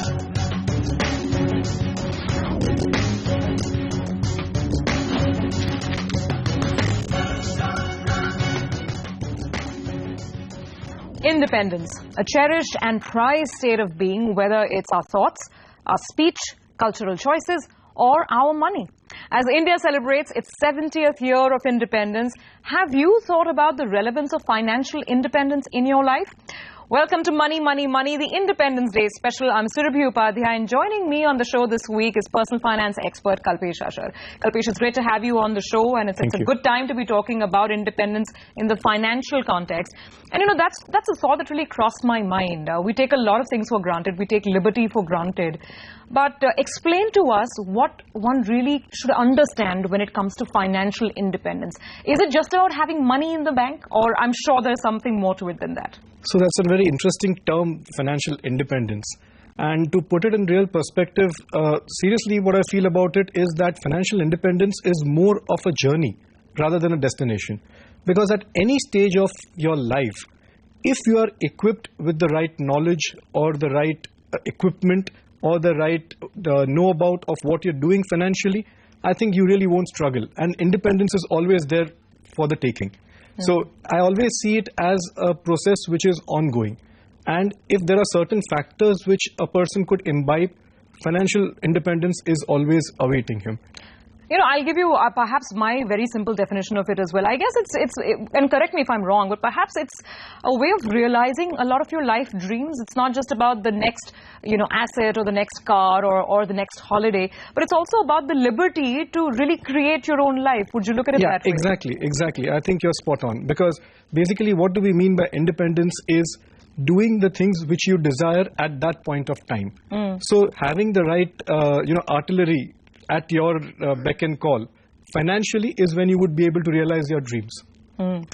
Independence, a cherished and prized state of being, whether it's our thoughts, our speech, cultural choices, or our money. As India celebrates its 70th year of independence, have you thought about the relevance of financial independence in your life? Welcome to Money, Money, Money, the Independence Day special. I'm Surabhi Upadhyay, and joining me on the show this week is personal finance expert KALPESH. KALPESH, it's great to have you on the show, and it's a good time to be talking about independence in the financial context. And you know, that's a thought that really crossed my mind. We take a lot of things for granted. We take liberty for granted. But explain to us what one really should understand when it comes to financial independence. Is it just about having money in the bank, or I'm sure there's something more to it than that? So that's a very interesting term, financial independence. And to put it in real perspective, seriously what I feel about it is that financial independence is more of a journey rather than a destination. Because at any stage of your life, if you are equipped with the right knowledge or the right equipment or the right know-about of what you're doing financially, I think you really won't struggle. And independence is always there for the taking. So I always see it as a process which is ongoing. And if there are certain factors which a person could imbibe, financial independence is always awaiting him. You know, I'll give you perhaps my very simple definition of it as well. I guess it's and correct me if I'm wrong, but perhaps it's a way of realizing a lot of your life dreams. It's not just about the next, asset or the next car or the next holiday, but it's also about the liberty to really create your own life. Would you look at it that way? Exactly. I think you're spot on. Because basically what do we mean by independence is doing the things which you desire at that point of time. So having the right, artillery at your beck and call financially is when you would be able to realize your dreams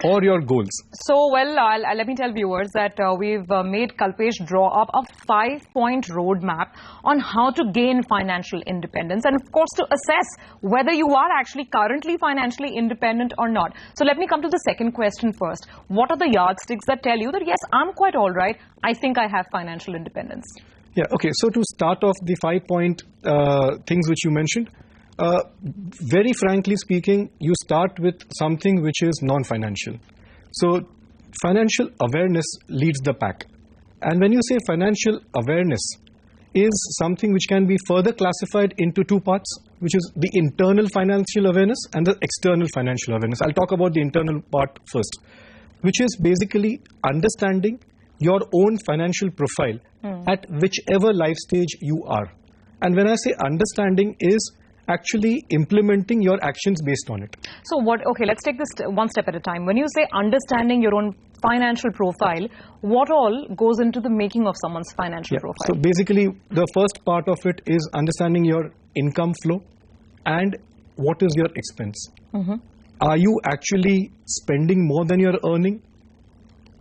or your goals. So, well, let me tell viewers that we've made KALPESH draw up a 5-point roadmap on how to gain financial independence, and of course to assess whether you are actually currently financially independent or not. So let me come to the second question first. What are the yardsticks that tell you that yes, I'm quite all right, I think I have financial independence? Yeah, okay. So to start off the 5-point things which you mentioned, very frankly speaking, you start with something which is non-financial. So financial awareness leads the pack. And when you say financial awareness is something which can be further classified into two parts, which is the internal financial awareness and the external financial awareness. I'll talk about the internal part first, which is basically understanding your own financial profile at whichever life stage you are. And when I say understanding is actually implementing your actions based on it. So okay, let's take this one step at a time. When you say understanding your own financial profile, what all goes into the making of someone's financial profile? So basically the first part of it is understanding your income flow and what is your expense. Are you actually spending more than you're earning?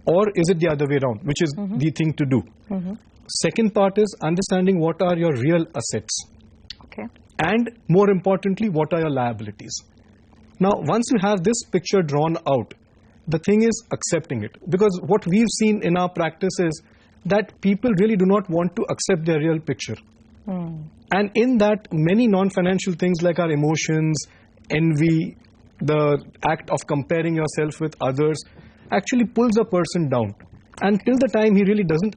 Or is it the other way around, which is the thing to do? Second part is understanding what are your real assets. Okay. And more importantly, what are your liabilities? Now, once you have this picture drawn out, the thing is accepting it. Because what we've seen in our practice is that people really do not want to accept their real picture. And in that, many non-financial things like our emotions, envy, the act of comparing yourself with others, actually pulls a person down. And till the time he really doesn't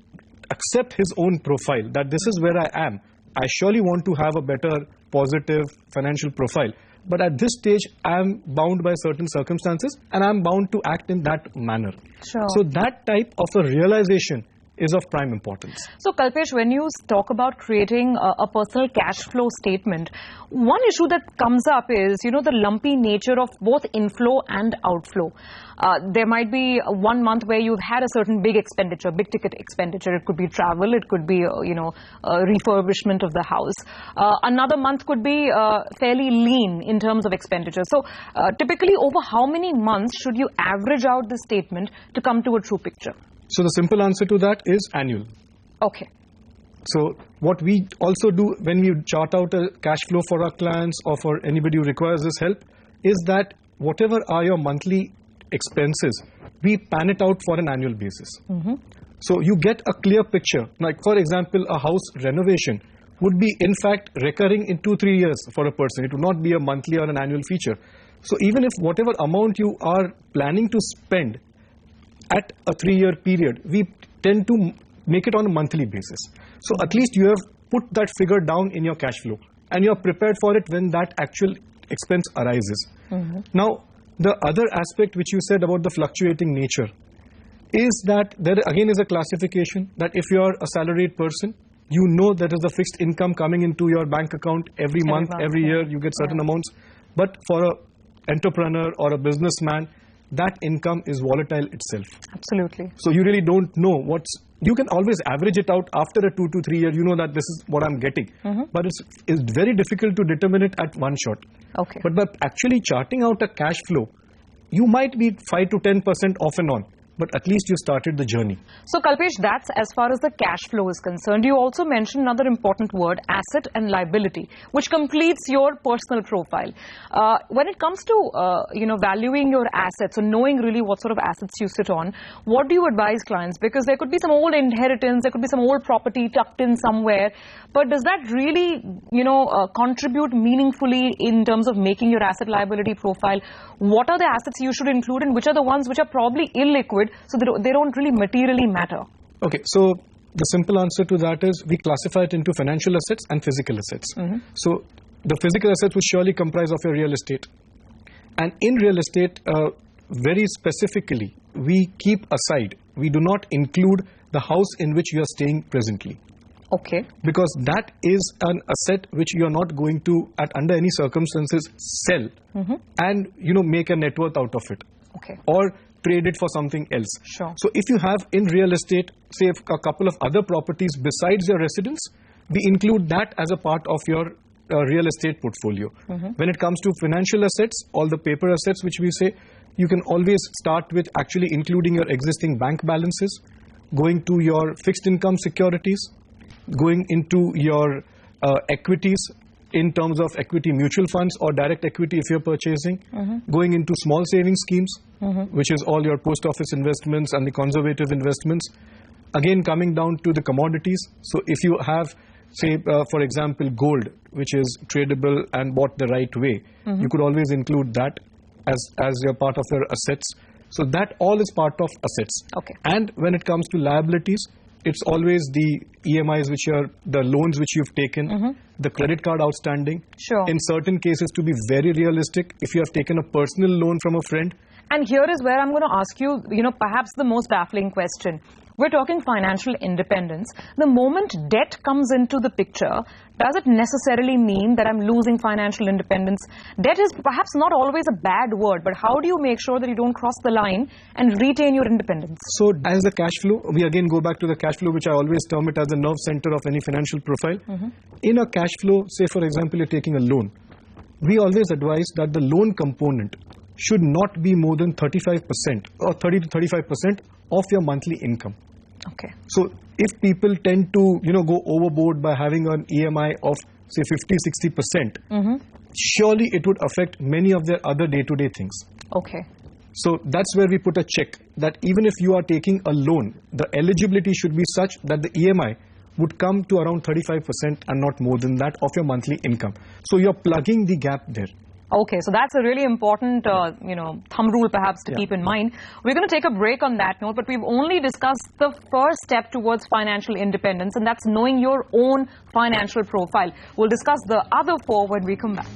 accept his own profile, that this is where I am, I surely want to have a better, positive financial profile. But at this stage, I am bound by certain circumstances and I am bound to act in that manner. Sure. So that type of a realization is of prime importance. So KALPESH, when you talk about creating a personal cash flow statement, one issue that comes up is, the lumpy nature of both inflow and outflow. There might be 1 month where you've had a certain big expenditure, big ticket expenditure. It could be travel, it could be, refurbishment of the house. Another month could be fairly lean in terms of expenditure. So typically over how many months should you average out the statement to come to a true picture? So the simple answer to that is annual. Okay. So what we also do when we chart out a cash flow for our clients or for anybody who requires this help is that whatever are your monthly expenses, we pan it out for an annual basis. So you get a clear picture. Like for example, a house renovation would be in fact recurring in 2-3 years for a person. It would not be a monthly or an annual feature. So even if whatever amount you are planning to spend at a 3-year period, we tend to make it on a monthly basis. So at least you have put that figure down in your cash flow and you're prepared for it when that actual expense arises. Now, the other aspect which you said about the fluctuating nature is that there again is a classification that if you're a salaried person, you know there is a fixed income coming into your bank account every month, every year, you get certain amounts. But for an entrepreneur or a businessman, that income is volatile itself. Absolutely. So you really don't know you can always average it out after a 2 to 3 year, you know that this is what I'm getting. But it's very difficult to determine it at one shot. Okay. But by actually charting out a cash flow, you might be 5 to 10% off and on. But at least you started the journey. So Kalpesh, that's as far as the cash flow is concerned. You also mentioned another important word, asset and liability, which completes your personal profile. When it comes to valuing your assets or knowing really what sort of assets you sit on, what do you advise clients? Because there could be some old inheritance, there could be some old property tucked in somewhere. But does that really contribute meaningfully in terms of making your asset liability profile? What are the assets you should include and which are the ones which are probably illiquid, so they don't really materially matter? Okay, so the simple answer to that is we classify it into financial assets and physical assets. So the physical assets will surely comprise of your real estate. And in real estate, very specifically, we keep aside, we do not include the house in which you are staying presently. Okay. Because that is an asset which you are not going to, under any circumstances, sell and make a net worth out of it. Okay. Or trade it for something else. Sure. So if you have in real estate, say a couple of other properties besides your residence, we include that as a part of your real estate portfolio. When it comes to financial assets, all the paper assets which we say, you can always start with actually including your existing bank balances, going to your fixed income securities, going into your equities in terms of equity mutual funds or direct equity if you're purchasing, going into small saving schemes, which is all your post office investments and the conservative investments. Again, coming down to the commodities. So if you have, say, for example, gold, which is tradable and bought the right way, you could always include that as your part of your assets. So that all is part of assets. Okay. And when it comes to liabilities, it's always the EMIs which are the loans which you've taken, the credit card outstanding. Sure. In certain cases, to be very realistic, if you have taken a personal loan from a friend. And here is where I'm going to ask you, perhaps the most baffling question. We're talking financial independence. The moment debt comes into the picture, does it necessarily mean that I'm losing financial independence? Debt is perhaps not always a bad word, but how do you make sure that you don't cross the line and retain your independence? So as the cash flow, we again go back to the cash flow, which I always term it as the nerve center of any financial profile. In a cash flow, say for example, you're taking a loan. We always advise that the loan component should not be more than 35% or 30 to 35% of your monthly income. Okay. So if people tend to, go overboard by having an EMI of say 50-60%, surely it would affect many of their other day-to-day things. Okay. So that's where we put a check that even if you are taking a loan, the eligibility should be such that the EMI would come to around 35% and not more than that of your monthly income. So you're plugging the gap there. Okay, so that's a really important, thumb rule perhaps to keep in mind. We're going to take a break on that note, but we've only discussed the first step towards financial independence, and that's knowing your own financial profile. We'll discuss the other four when we come back.